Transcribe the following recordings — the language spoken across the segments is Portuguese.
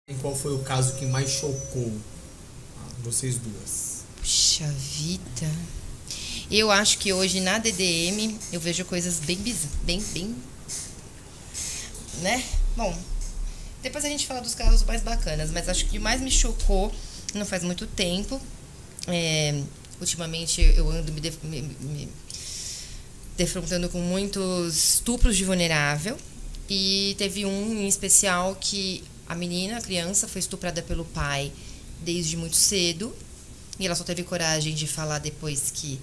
E qual foi o caso que mais chocou vocês duas? Puxa vida. Eu acho que hoje na DDM eu vejo coisas bem bem, né? Bom, depois a gente fala dos casos mais bacanas, mas acho que o que mais me chocou não faz muito tempo. Ultimamente eu ando me defrontando com muitos estupros de vulnerável. E teve um em especial que a criança, foi estuprada pelo pai desde muito cedo. E ela só teve coragem de falar depois que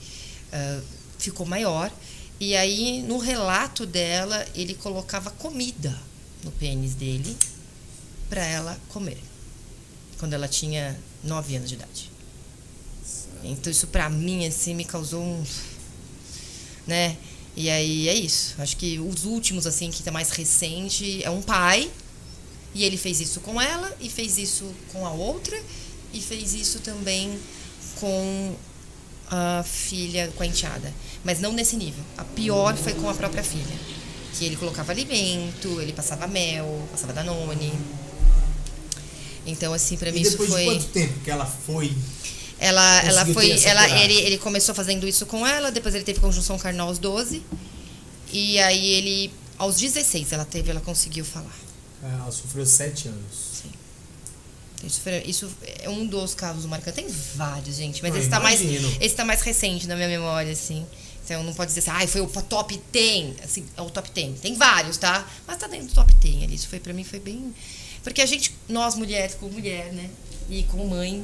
ficou maior. E aí, no relato dela, ele colocava comida no pênis dele para ela comer. Quando ela tinha 9 anos de idade. Então, isso pra mim, assim, me causou um... né? E aí, é isso. Acho que os últimos, assim, que tá mais recente, é um pai. E ele fez isso com ela, e fez isso com a outra, e fez isso também com a filha, com a enteada. Mas não nesse nível. A pior foi com a própria filha. Que ele colocava alimento, ele passava mel, passava Danone. Então, assim, pra mim isso foi... depois de quanto tempo que ela foi... Ele começou fazendo isso com ela, depois ele teve conjunção carnal aos 12. E aí ele, aos 16, ela conseguiu falar. Ela sofreu 7 anos. Sim. Isso é um dos casos marcantes. Tem vários, gente, mas Não, esse tá mais recente na minha memória, assim. Então não pode dizer assim, foi o top 10. Assim, é o top 10. Tem vários, tá? Mas tá dentro do top 10 ali. Isso foi, pra mim, foi bem... Porque nós mulheres, como mulher, né? E como mãe,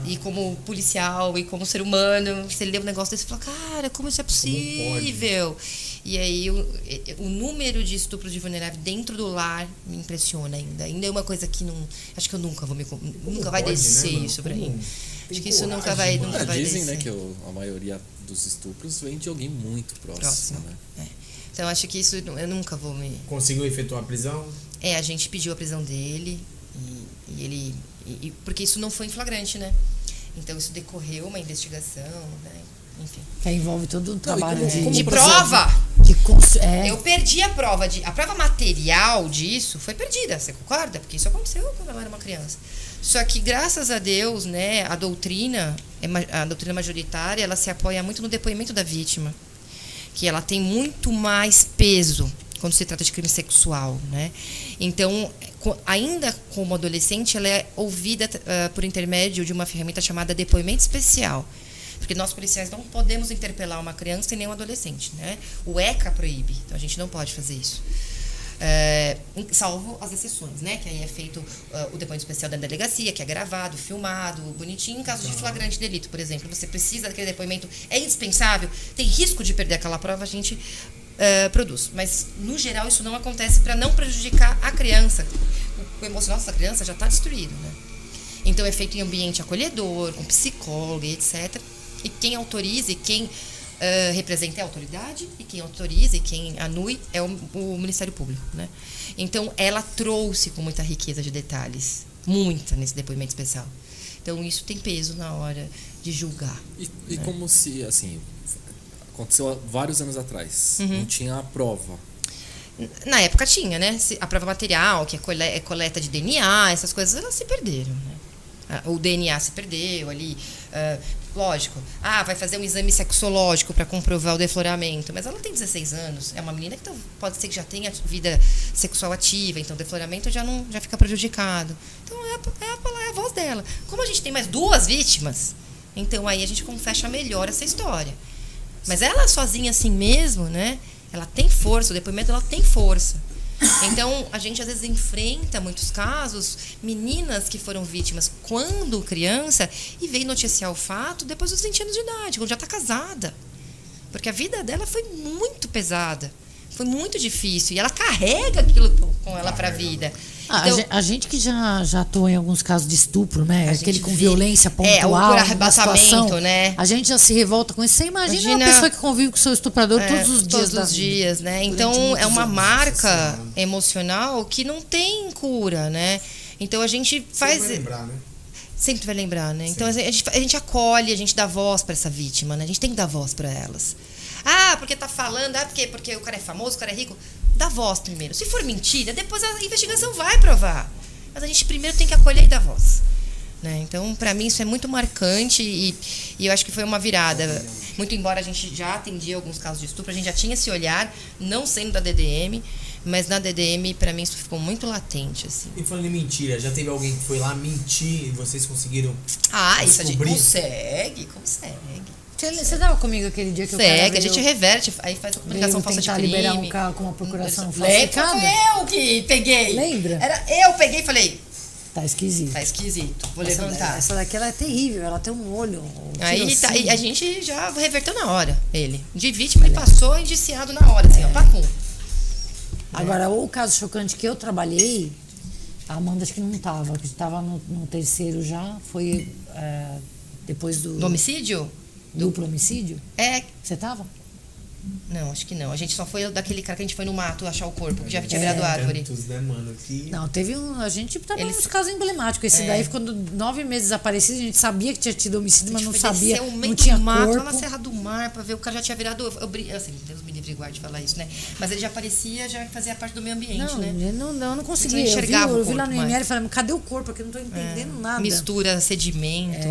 e como policial, e como ser humano, você lê um negócio desse e fala, cara, como isso é possível? E aí o número de estupros de vulnerável dentro do lar me impressiona ainda. Ainda é uma coisa que não... Acho que eu nunca vai descer, né, isso pra mim. Acho que isso nunca vai dizem, descer. Né, que a maioria dos estupros vem de alguém muito próximo. Né? Então acho que isso eu nunca vou me... Conseguiu efetuar a prisão? A gente pediu a prisão dele e ele... porque isso não foi em flagrante, né? Então isso decorreu uma investigação, né? Enfim. Que envolve todo um trabalho de prova. Eu perdi a prova. A prova material disso foi perdida, você concorda? Porque isso aconteceu quando ela era uma criança. Só que, graças a Deus, né, a doutrina majoritária, ela se apoia muito no depoimento da vítima. Que ela tem muito mais peso quando se trata de crime sexual, né? Então, ainda como adolescente, ela é ouvida por intermédio de uma ferramenta chamada depoimento especial. Porque nós policiais não podemos interpelar uma criança e nem um adolescente, né? O ECA proíbe, então a gente não pode fazer isso. Salvo as exceções, né? Que aí é feito o depoimento especial da delegacia, que é gravado, filmado, bonitinho. Em caso de flagrante delito, por exemplo, você precisa daquele depoimento, é indispensável, tem risco de perder aquela prova, a gente produz. Mas, no geral, isso não acontece para não prejudicar a criança. O emocional dessa criança já está destruído, né? Então, é feito em ambiente acolhedor, com psicólogo, etc. E quem autoriza e quem representa é a autoridade, e quem autoriza e quem anui é o Ministério Público, né? Então, ela trouxe com muita riqueza de detalhes, muita, nesse depoimento especial. Então, isso tem peso na hora de julgar. E né? Como se, assim, aconteceu há vários anos atrás, não tinha a prova. Na época tinha, né? A prova material, que é coleta de DNA, essas coisas, elas se perderam, né? O DNA se perdeu ali. Lógico, vai fazer um exame sexológico para comprovar o defloramento, mas ela tem 16 anos, é uma menina que pode ser que já tenha vida sexual ativa, então o defloramento já fica prejudicado. Então é a voz dela. Como a gente tem mais 2 vítimas, então aí a gente fecha melhor essa história. Mas ela sozinha assim mesmo, né? Ela tem força, o depoimento dela tem força. Então, a gente às vezes enfrenta muitos casos, meninas que foram vítimas quando criança e veio noticiar o fato depois dos 20 anos de idade, quando já está casada. Porque a vida dela foi muito pesada, foi muito difícil e ela carrega aquilo com ela para a vida. Então, a gente que já atuou em alguns casos de estupro, né? Aquele com violência pontual, o arrebatamento, né? A gente já se revolta com isso. Você imagina uma pessoa que convive com o seu estuprador todos os dias, né? Então, é uma marca emocional que não tem cura, né? Então, a gente faz... Sempre vai lembrar, né? Então, a gente acolhe, a gente dá voz para essa vítima, né? A gente tem que dar voz para elas. Porque tá falando, porque o cara é famoso, o cara é rico. Dá voz primeiro. Se for mentira, depois a investigação vai provar. mas a gente primeiro tem que acolher e dar voz. Né? Então, para mim, isso é muito marcante e eu acho que foi uma virada. Muito embora a gente já atendia alguns casos de estupro, a gente já tinha esse olhar, não sendo da DDM, mas na DDM, para mim, isso ficou muito latente. Assim. E falando em mentira, já teve alguém que foi lá mentir e vocês conseguiram Isso a gente consegue. Você tava comigo aquele dia que o cara Segue, a gente reverte, aí faz a comunicação falsa de crime. Liberar um carro com uma procuração falsificada. Foi eu que peguei. Lembra? Eu peguei e falei... Tá esquisito. Vou levantar. Essa daqui ela é terrível, ela tem um olho. Aí a gente já reverteu na hora ele. De vítima ele passou indiciado na hora, assim, ó, papum. Agora, o caso chocante que eu trabalhei, a Amanda acho que não estava, que estava no terceiro já, foi depois do homicídio? Duplo homicídio? É. Você estava? Não, acho que não. A gente só foi daquele cara que a gente foi no mato achar o corpo, que já tinha virado árvore. Tantos, né, mano, que... Não, teve a gente trabalhou nos casos emblemáticos. Esse daí ficou 9 meses desaparecido, a gente sabia que tinha tido homicídio, mas não sabia, não tinha mato, corpo. Lá na Serra do Mar, pra ver, o cara já tinha virado... assim, Deus me livre e guarde falar isso, né? Mas ele já aparecia, já fazia parte do meio ambiente, né? Eu não conseguia. Eu vi lá no IML e falei, cadê o corpo? Porque eu não tô entendendo nada. Mistura, sedimento.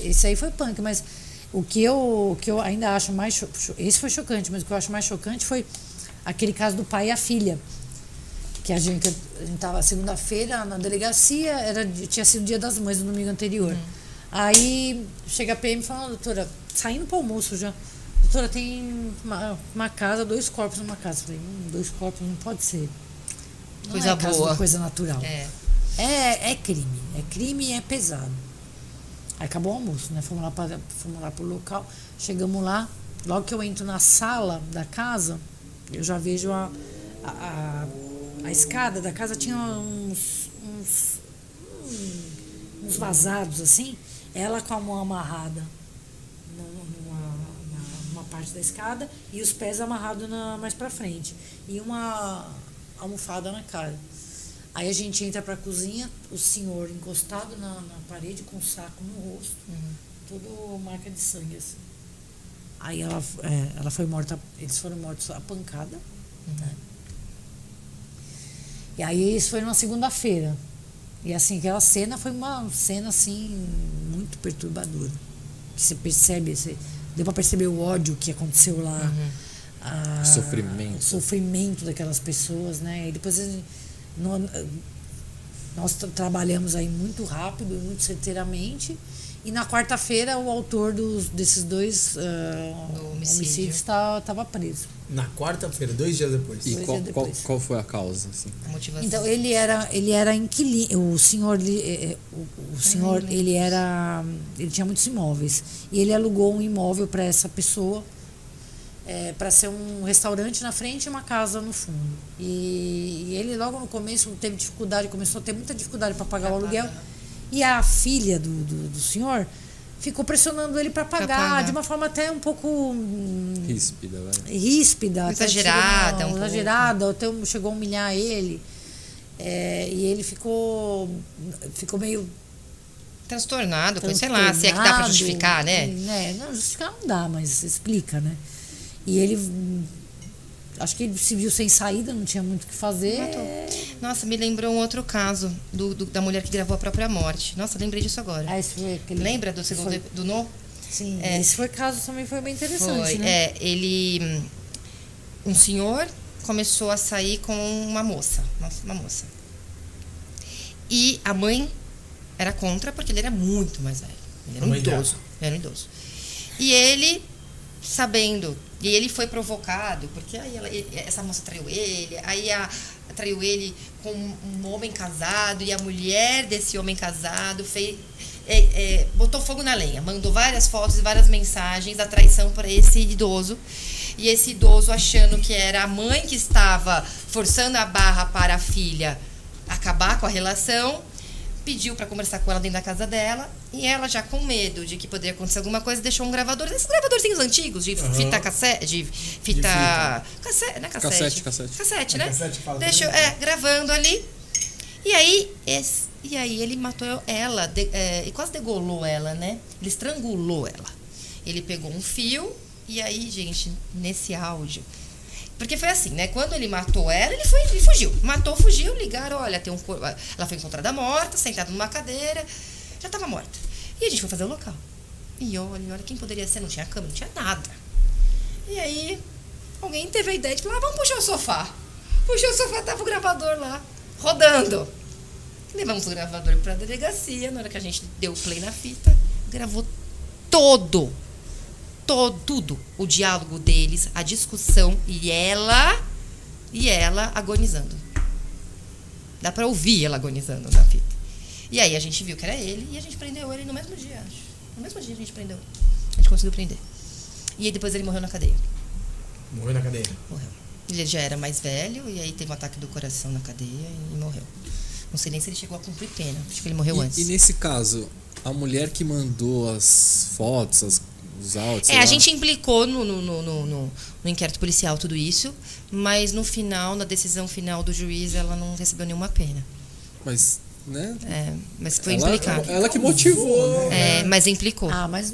Esse aí foi punk, mas... O que eu ainda acho mais... Esse foi chocante, mas o que eu acho mais chocante foi aquele caso do pai e a filha. Que a gente estava segunda-feira na delegacia, tinha sido o Dia das Mães, no domingo anterior. Aí chega a PM e fala, doutora, saindo para o almoço já, doutora, tem uma casa, 2 corpos numa casa. Eu falei, 2 corpos não pode ser. Não coisa boa. Coisa natural. É crime. É crime e é pesado. Aí acabou o almoço, né? Fomos lá pro local, chegamos lá, logo que eu entro na sala da casa, eu já vejo a escada da casa tinha uns vazados assim, ela com a mão amarrada numa parte da escada e os pés amarrados mais pra frente e uma almofada na cara. Aí a gente entra pra cozinha, o senhor encostado na parede com um saco no rosto, tudo marca de sangue assim. Aí ela foi morta, eles foram mortos a pancada, né? E aí isso foi numa segunda-feira. E assim, aquela cena foi uma cena assim muito perturbadora. Que você percebe, deu pra perceber o ódio que aconteceu lá. O sofrimento daquelas pessoas, né? E depois nós trabalhamos aí muito rápido e muito certeiramente. E na quarta-feira o autor desses 2 homicídios estava preso. Na quarta-feira, 2 dias depois. E qual foi a causa? Assim? A motivação. Então ele era inquilino. O senhor ele tinha muitos imóveis e ele alugou um imóvel para essa pessoa. Para ser um restaurante na frente e uma casa no fundo. E ele logo no começo teve dificuldade, começou a ter muita dificuldade para pagar o aluguel. E a filha do senhor ficou pressionando ele para pagar de uma forma até um pouco ríspida, exagerada, até chegou a humilhar ele. E ele ficou meio transtornado, sei lá, se é que dá para justificar, né? Não, justificar não dá, mas explica, né? E ele, acho que ele se viu sem saída, não tinha muito o que fazer. Nossa, me lembrou um outro caso da mulher que gravou a própria morte. Nossa, lembrei disso agora. Esse foi aquele... Lembra do segundo do No? Sim, esse caso também foi bem interessante, né? Um senhor começou a sair com uma moça. E a mãe era contra porque ele era muito mais velho. Ele era um idoso. E ele, sabendo, e ele foi provocado, porque aí essa moça traiu ele, traiu ele com um homem casado, e a mulher desse homem casado botou fogo na lenha, mandou várias fotos e várias mensagens da traição para esse idoso. E esse idoso, achando que era a mãe que estava forçando a barra para a filha acabar com a relação, pediu para conversar com ela dentro da casa dela, e ela, já com medo de que poderia acontecer alguma coisa, deixou um gravador, esses gravadorzinhos antigos de fita cassete, cassete, né? Cassete, né? Deixou gravando ali. E aí ele matou ela, e quase degolou ela, né? Ele estrangulou ela. Ele pegou um fio, e aí, gente, nesse áudio, Porque foi assim, né? Quando ele matou ela, ele fugiu. Matou, fugiu, ligaram, olha, tem um corpo. Ela foi encontrada morta, sentada numa cadeira, já estava morta. E a gente foi fazer o local. E olha quem poderia ser, não tinha cama, não tinha nada. E aí, alguém teve a ideia de falar, vamos puxar o sofá. Puxou o sofá, tava o gravador lá, rodando. Levamos o gravador pra delegacia, na hora que a gente deu play na fita, gravou tudo, o diálogo deles, a discussão e ela agonizando. Dá pra ouvir ela agonizando na fita. E aí a gente viu que era ele e a gente prendeu ele no mesmo dia, acho. No mesmo dia a gente prendeu. A gente conseguiu prender. E aí depois ele morreu na cadeia. Morreu na cadeia? Morreu. Ele já era mais velho e aí teve um ataque do coração na cadeia e morreu. Não sei nem se ele chegou a cumprir pena. Acho que ele morreu antes. E nesse caso, a mulher que mandou as fotos, os áudios... A gente implicou no inquérito policial tudo isso, mas no final, na decisão final do juiz, ela não recebeu nenhuma pena. Mas, né? Mas foi implicado. Ela que motivou. Mas implicou. Mas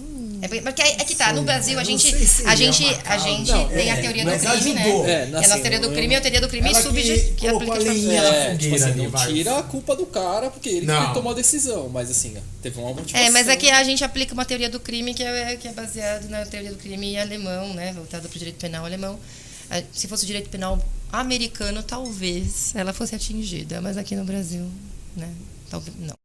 Porque é que tá, no Brasil a gente tem a teoria do mas crime, ajudou. né? E a nossa teoria do crime é a teoria do crime Ela que colocou a linha na fogueira tipo assim, ali, não vai. tira a culpa do cara, porque ele Não. que tomou a decisão. Mas assim, teve uma motivação. Mas aqui a gente aplica uma teoria do crime que é baseado na teoria do crime alemão, né? Voltada para o direito penal alemão. Se fosse o direito penal americano, talvez ela fosse atingida, mas aqui no Brasil, né? Talvez não.